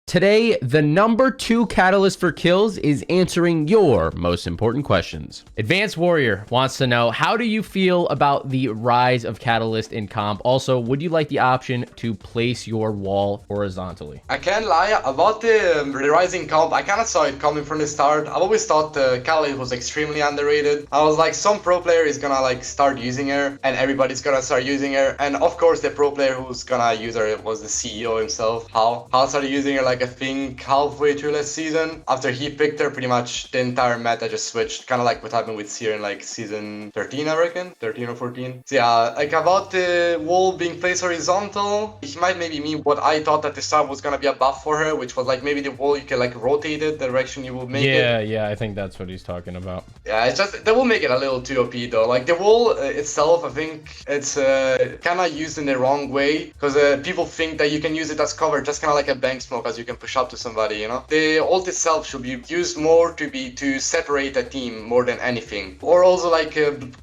Today, the number 2 catalyst for kills is answering your most important questions. Advanced Warrior wants to know, how do you feel about the rise of catalyst in comp? Also, would you like the option to place your wall horizontally? I can't lie about the rising comp. I kind of saw it coming from the start. I've always thought catalyst was extremely underrated. I was like, some pro player is gonna like start using her, and everybody's gonna start using her. And of course, the pro player who's gonna use her was the CEO himself. Hal started using her like I think halfway through last season. After he picked her, pretty much the entire meta just switched, kind of like what happened with Seer in like season 13, I reckon, 13 or 14. So yeah, like about the wall being placed horizontal, it might maybe mean what I thought at the start was gonna be a buff for her, which was like maybe the wall you can like rotate it the direction you will make it. Yeah, I think that's what he's talking about. Yeah, it's just that will make it a little too OP though. Like the wall itself, I think it's kind of used in the wrong way, because people think that you can use it as cover, just kind of like a bank smoke, as you can push up to somebody, you know. The ult itself should be used more to separate a team more than anything, or also like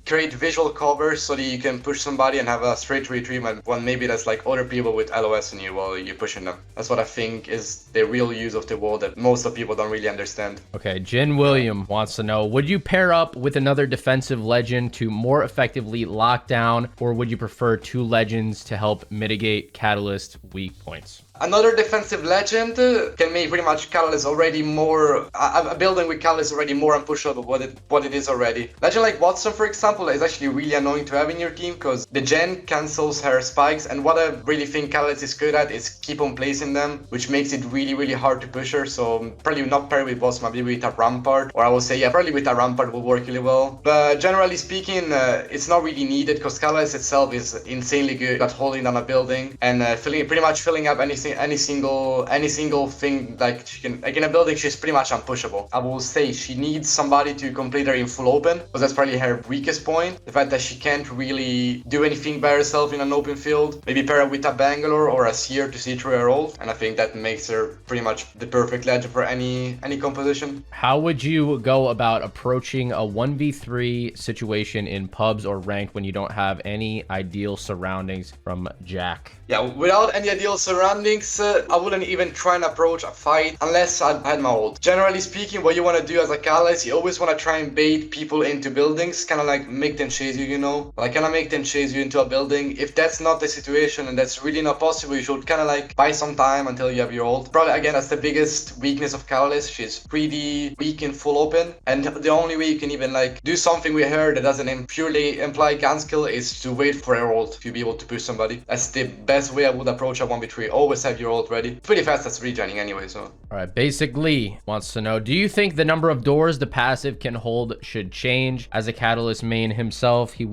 create visual cover so that you can push somebody and have a straight retreat when maybe there's like other people with LOS on you while you're pushing them. That's what I think is the real use of the wall that most of people don't really understand. Okay, Jin William wants to know, would you pair up with another defensive legend to more effectively lock down, or would you prefer 2 legends to help mitigate catalyst weak points? Another defensive legend can make pretty much Catalyst already more, a building with Catalyst already more unpushable what it is already. Legend like Watson, for example, is actually really annoying to have in your team, because the gen cancels her spikes, and what I really think Catalyst is good at is keep on placing them, which makes it really hard to push her. So probably not pair with Watson, maybe with a Rampart, or I would say yeah, probably with a Rampart will work really well. But generally speaking, it's not really needed, because Catalyst itself is insanely good at holding down a building and pretty much filling up any single thing. Like she can, like in a building, she's pretty much unpushable. I will say she needs somebody to complete her in full open, because that's probably her weakest point. The fact that she can't really do anything by herself in an open field. Maybe pair her with a Bangalore or a Seer to see through her ult, and I think that makes her pretty much the perfect legend for any composition. How would you go about approaching a 1v3 situation in pubs or ranked when you don't have any ideal surroundings from Jack? Yeah, without any ideal surroundings, I wouldn't even try and approach a fight unless I had my ult. Generally speaking, what you want to do as a catalyst, you always want to try and bait people into buildings, kind of like make them chase you, you know? Like kind of make them chase you into a building. If that's not the situation and that's really not possible, you should kind of like buy some time until you have your ult. Probably, again, that's the biggest weakness of Catalyst. She's pretty weak in full open, and the only way you can even like do something with her that doesn't purely imply gun skill is to wait for her ult to be able to push somebody. That's the best way I would approach a 1v3. Always have your ult ready. It's pretty fast, that's regening anyway, so. Alright, Basically wants to know, do you think the number of doors the passive can hold should change? As a Catalyst main himself, he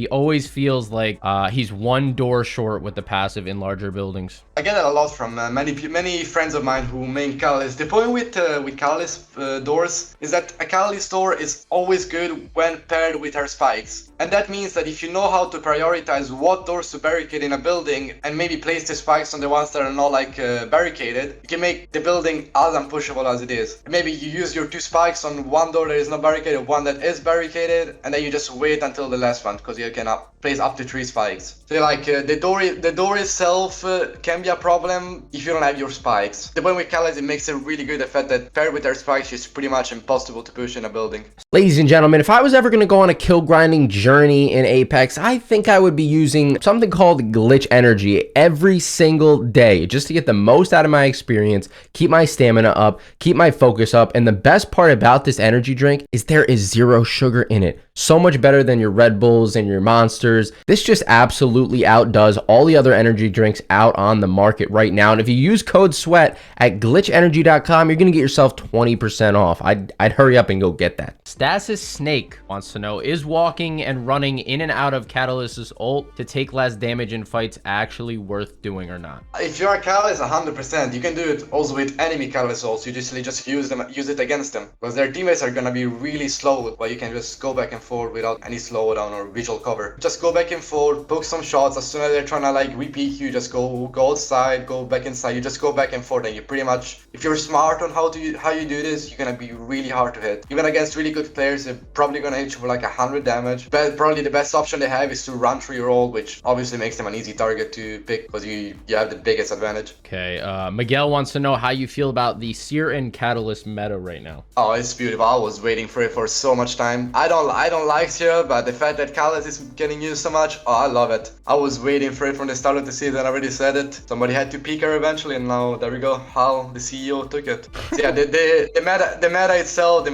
always feels like he's 1 door short with the passive in larger buildings. I get that a lot from many friends of mine who main Catalyst. The point with Catalyst doors is that a Catalyst door is always good when paired with her spikes. And that means that if you know how to prioritize what doors to barricade in a building and maybe place the spikes on the ones that are not like barricaded, you can make the building as unpushable as it is. Maybe you use your 2 spikes on 1 door that is not barricaded, 1 that is barricaded, and then you just wait until the last one, because you can place up to 3 spikes. So like the door itself can be a problem if you don't have your spikes. The point with Catalyst, it makes it really good, the fact that paired with her spikes, she's pretty much impossible to push in a building. Ladies and gentlemen, if I was ever going to go on a kill grinding journey in Apex, I think I would be using something called glitch energy every single day, just to get the most out of my experience, keep my stamina up, keep my focus up. And the best part about this energy drink is there is 0 sugar in it. So much better than your Red Bulls and your Monsters. This just absolutely outdoes all the other energy drinks out on the market right now. And if you use code SWEAT at glitchenergy.com, you're going to get yourself 20% off. I'd hurry up and go get that. Stasis Snake wants to know, is walking and running in and out of Catalyst's ult to take less damage in fights actually worth doing or not? If you're a Catalyst, 100%. You can do it also with enemy Catalyst ults. You just use it against them, because their teammates are going to be really slow, but you can just go back and forth without any slowdown or visual cover. Just go back and forth, poke some shots. As soon as they're trying to like repeat you, just go outside, go back inside. You just go back and forth, and you pretty much, if you're smart on how you do this, you're gonna be really hard to hit. Even against really good players, they're probably gonna hit you for like 100 damage. But probably the best option they have is to run through your ult, which obviously makes them an easy target to pick because you have the biggest advantage. Okay, Miguel wants to know how you feel about the Seer and Catalyst meta right now. Oh, it's beautiful. I was waiting for it for so much time. I don't like Seer, but the fact that Catalyst is getting used so much, oh, I love it. I was waiting for it from the start of the season. I already said it. Somebody had to pick her eventually, and now there we go. Hal, the CEO, took it. So yeah, the meta itself,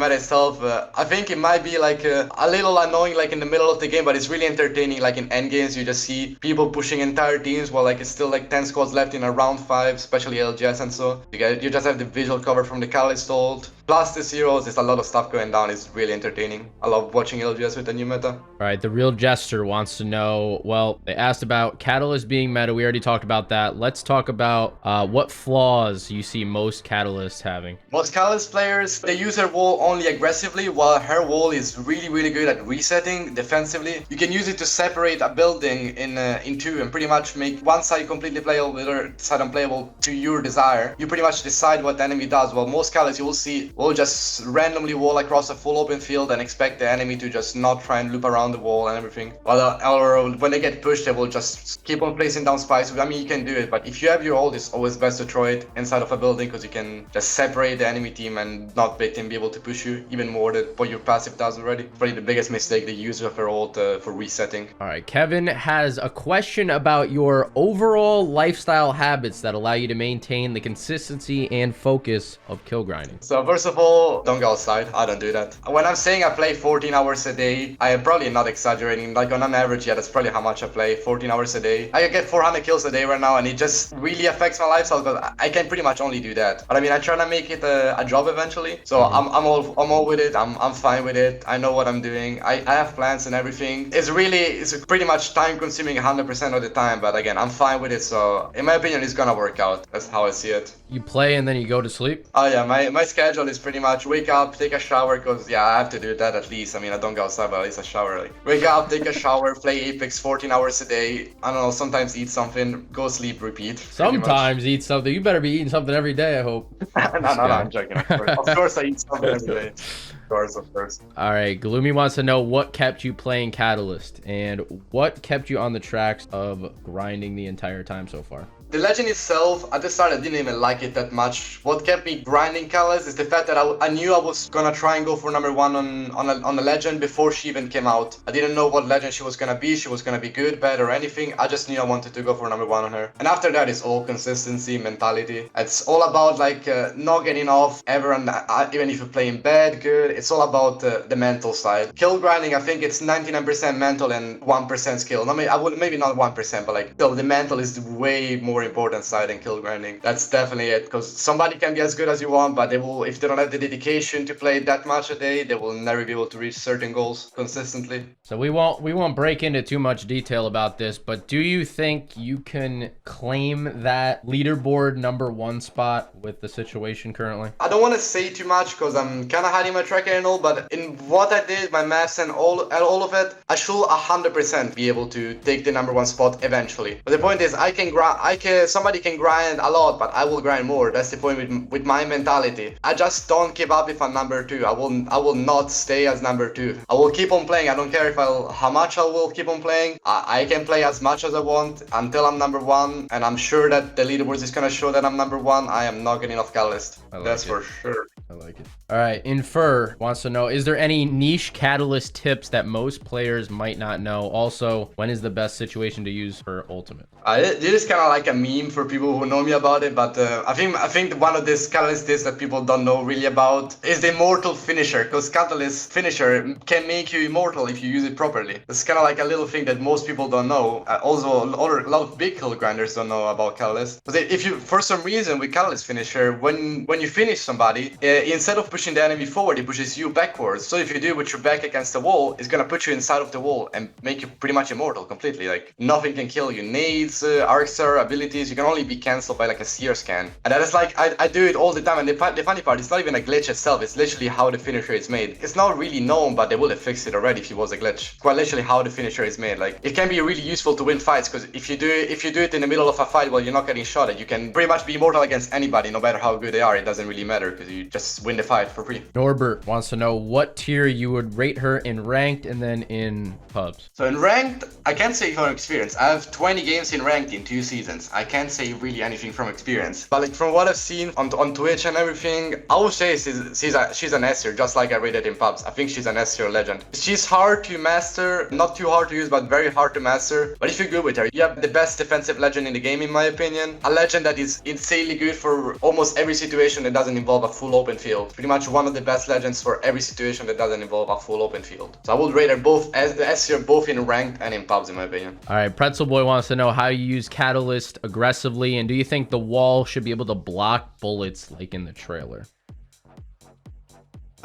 I think it might be like a little annoying like in the middle of the game, but it's really entertaining. Like in end games, you just see people pushing entire teams while like it's still like 10 squads left in a round 5, especially LGS and so. You just have the visual cover from the Catalyst ult. Plus the zeros, there's a lot of stuff going down. It's really entertaining. I love watching LGS with the new meta. All right, the Real Jester wants to know, well, they asked about Catalyst being meta. We already talked about that. Let's talk about what flaws you see most Catalysts having. Most Catalyst players, they use her wall only aggressively, while her wall is really good at resetting defensively. You can use it to separate a building in two and pretty much make one side completely playable, the other side unplayable to your desire. You pretty much decide what the enemy does. While most Catalysts you will see will just randomly wall across a full open field and expect the enemy to just not try and loop around the wall and everything. Or when they get pushed, they will just keep on placing down spikes. I mean, you can do it, but if you have your ult, it's always best to throw it inside of a building because you can just separate the enemy team and not let them be able to push you even more than what your passive does already. Probably the biggest mistake the user of her ult for resetting. All right, Kevin has a question about your overall lifestyle habits that allow you to maintain the consistency and focus of kill grinding. So first of all, don't go outside. I don't do that. When I'm saying I play 14 hours a day, I am probably not exaggerating. Like on an average, yeah, that's probably how much I play. 14 hours a day. I get 400 kills a day right now, and it just really affects my lifestyle because I can pretty much only do that. But I mean, I try to make it a job eventually. So I'm all with it. I'm fine with it. I know what I'm doing. I have plans and everything. It's pretty much time consuming 100% of the time. But again, I'm fine with it. So in my opinion, it's gonna work out. That's how I see it. You play and then you go to sleep? Oh yeah, my schedule is pretty much wake up, take a shower, because yeah, I have to do that at least. I mean, I don't go outside, but at least a shower. Like, wake up, take a shower, play Apex 14 hours a day. I don't know, sometimes eat something, go sleep, repeat. Sometimes eat something. You better be eating something every day, I hope. no, I'm joking. Of course I eat something every day. Of course. All right, Gloomy wants to know what kept you playing Catalyst and what kept you on the tracks of grinding the entire time so far. The legend itself, at the start I didn't even like it that much. What kept me grinding Catalyst is the fact that I knew I was gonna try and go for number 1 on the legend before she even came out. I didn't know what legend she was gonna be. She was gonna be good, bad, or anything. I just knew I wanted to go for number 1 on her. And after that, it's all consistency, mentality. It's all about like not getting off ever, and even if you're playing bad, good. It's all about the mental side. Kill grinding, I think it's 99% mental and 1% skill. Maybe not 1%, but like still the mental is way more important side in kill grinding. That's definitely it, because somebody can be as good as you want, but if they don't have the dedication to play that much a day, they will never be able to reach certain goals consistently. So we won't break into too much detail about this, but do you think you can claim that leaderboard number 1 spot with the situation currently? I don't want to say too much because I'm kind of hiding my tracker and all, but in what I did, my maths and all of it, I should 100% be able to take the number 1 spot eventually. But the point is, somebody can grind a lot, but I will grind more. That's the point with my mentality. I just don't give up if I'm number 2. I will not stay as number 2. I will keep on playing. I don't care how much I will keep on playing. I can play as much as I want until I'm number 1, and I'm sure that the leaderboard is gonna show that I'm number 1. I am not getting off Catalyst. That's for sure. I like it. All right, Infer wants to know, is there any niche Catalyst tips that most players might not know? Also, when is the best situation to use for ultimate? This is kind of like a meme for people who know me about it, but I think one of these Catalyst tips that people don't know really about is the immortal finisher, because Catalyst finisher can make you immortal if you use it properly. It's kind of like a little thing that most people don't know. Also, a lot of big kill grinders don't know about Catalyst. But if you, for some reason, with Catalyst finisher, when you finish somebody, instead of pushing the enemy forward, it pushes you backwards. So if you do it with your back against the wall, it's gonna put you inside of the wall and make you pretty much immortal completely. Like nothing can kill you. Nades, arcstar abilities, you can only be cancelled by like a seer scan. And that is like I do it all the time. And the funny part, it's not even a glitch itself. It's literally how the finisher is made. It's not really known, but they would have fixed it already if it was a glitch. Quite literally how the finisher is made. Like it can be really useful to win fights because if you do it in the middle of a fight while you're not getting shot at, you can pretty much be immortal against anybody, no matter how good they are. It doesn't really matter because you just win the fight for free. Norbert wants to know what tier you would rate her in ranked and then in pubs. So in ranked, I can't say from experience. I have 20 games in ranked in 2 seasons. I can't say really anything from experience. But like from what I've seen on Twitch and everything, I would say she's an S tier, just like I rated in pubs. I think she's an S tier legend. She's hard to master, not too hard to use, but very hard to master. But if you're good with her, you have the best defensive legend in the game, in my opinion. A legend that is insanely good for almost every situation that doesn't involve a full open field. Pretty much one of the best legends for every situation that doesn't involve a full open field. So I would rate her both as the S tier, both in ranked and in pubs, in my opinion. All right, Pretzel Boy wants to know how you use Catalyst aggressively, and do you think the wall should be able to block bullets like in the trailer?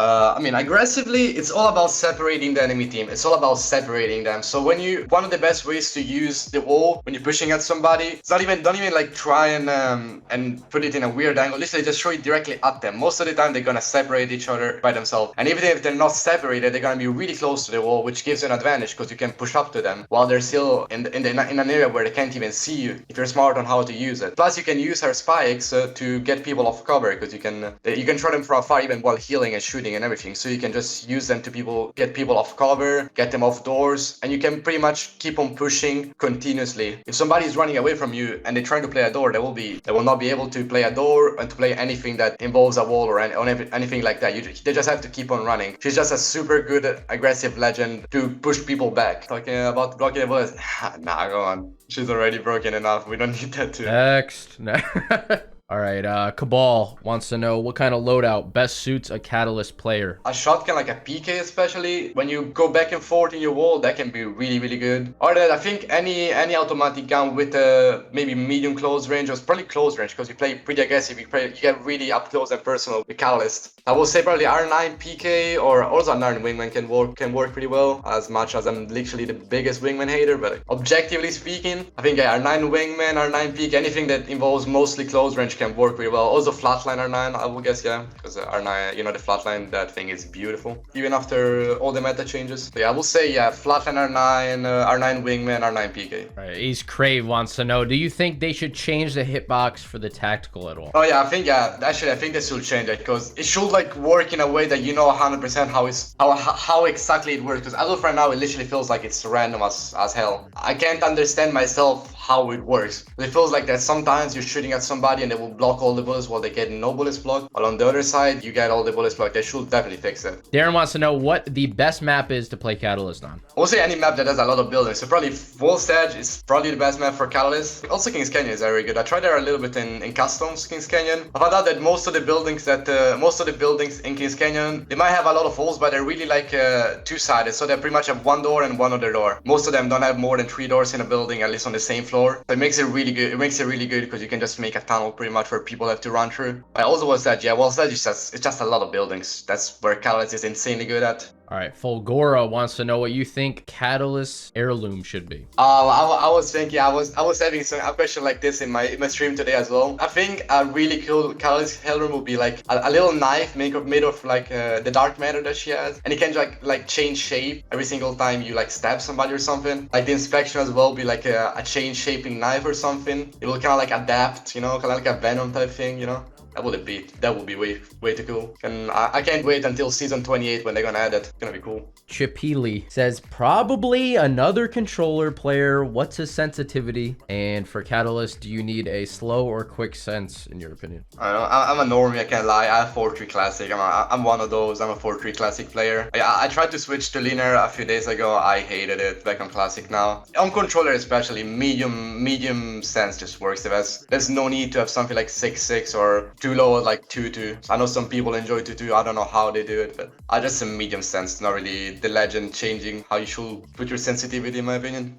I mean, aggressively, it's all about separating the enemy team. It's all about separating them. So one of the best ways to use the wall when you're pushing at somebody, it's don't even like try and put it in a weird angle. Literally just throw it directly at them. Most of the time, they're gonna separate each other by themselves. And even if they're not separated, they're gonna be really close to the wall, which gives you an advantage because you can push up to them while they're still in an area where they can't even see you if you're smart on how to use it. Plus, you can use her spikes to get people off cover because you can throw them from afar even while healing and shooting and everything, so you can just use them to get people off cover, get them off doors, and you can pretty much keep on pushing continuously. If somebody's running away from you and they're trying to play a door, they will not be able to play a door and to play anything that involves a wall or anything like that. They just have to keep on running. She's just a super good aggressive legend to push people back. Talking about blocking the bullets, nah, go on. She's already broken enough. We don't need that too. Next. All right, Cabal wants to know what kind of loadout best suits a Catalyst player. A shotgun, like a PK especially, when you go back and forth in your wall, that can be really, really good. Or that I think any automatic gun with maybe medium close range, or probably close range, because you play pretty aggressive, you get really up close and personal with Catalyst. I would say probably R9 PK or also R9 Wingman can work pretty well, as much as I'm literally the biggest Wingman hater, but objectively speaking, I think R9 Wingman, R9 PK, anything that involves mostly close range can work pretty well. Also flatline R9, I would guess, yeah, because R9, you know, the flatline, that thing is beautiful even after all the meta changes. So yeah, I will say, yeah, flatline R9, R9 Wingman, R9 PK. All right, Ace Crave wants to know, do you think they should change the hitbox for the tactical at all? Oh yeah, actually I think they should change it, because it should like work in a way that you know 100% how exactly it works, because as of right now it literally feels like it's random as hell. I can't understand myself how it works. It feels like that sometimes you're shooting at somebody and they will block all the bullets while they get no bullets blocked, while on the other side you get all the bullets blocked. They should definitely fix it. Darren wants to know what the best map is to play Catalyst on. I would say any map that has a lot of buildings. So probably Wolf's Edge is probably the best map for Catalyst. Also Kings Canyon is very good. I tried there a little bit in customs Kings Canyon. I found out that most of the buildings in Kings Canyon, they might have a lot of holes, but they're really like two-sided. So they pretty much have one door and one other door. Most of them don't have more than 3 doors in a building, at least on the same floor. So it makes it really good. It makes it really good because you can just make a tunnel pretty much where people have to run through. I also was that, yeah, well, it's just a lot of buildings. That's where Catalyst is insanely good at. All right, Fulgora wants to know what you think Catalyst Heirloom should be. I was thinking, I was having a question like this in my stream today as well. I think a really cool Catalyst Heirloom would be like a little knife made of like the dark matter that she has, and it can like change shape every single time you like stab somebody or something. Like the inspection as well be like a change shaping knife or something. It will kind of like adapt, you know, kind of like a Venom type thing, you know. That would be way too cool. And I can't wait until season 28 when they're gonna add it. It's gonna be cool. Chipili says probably another controller player. What's his sensitivity? And for Catalyst, do you need a slow or quick sense in your opinion? I don't know. I'm a normie, I can't lie. I have 4-3 classic. I'm one of those. I'm a 4-3 classic player. I tried to switch to linear a few days ago. I hated it. Back on classic now. On controller especially, medium sense just works the best. There's no need to have something like 6-6 or too low at like 2-2. I know some people enjoy 2-2. I don't know how they do it, but I just a medium sense, not really the legend changing how you should put your sensitivity in my opinion.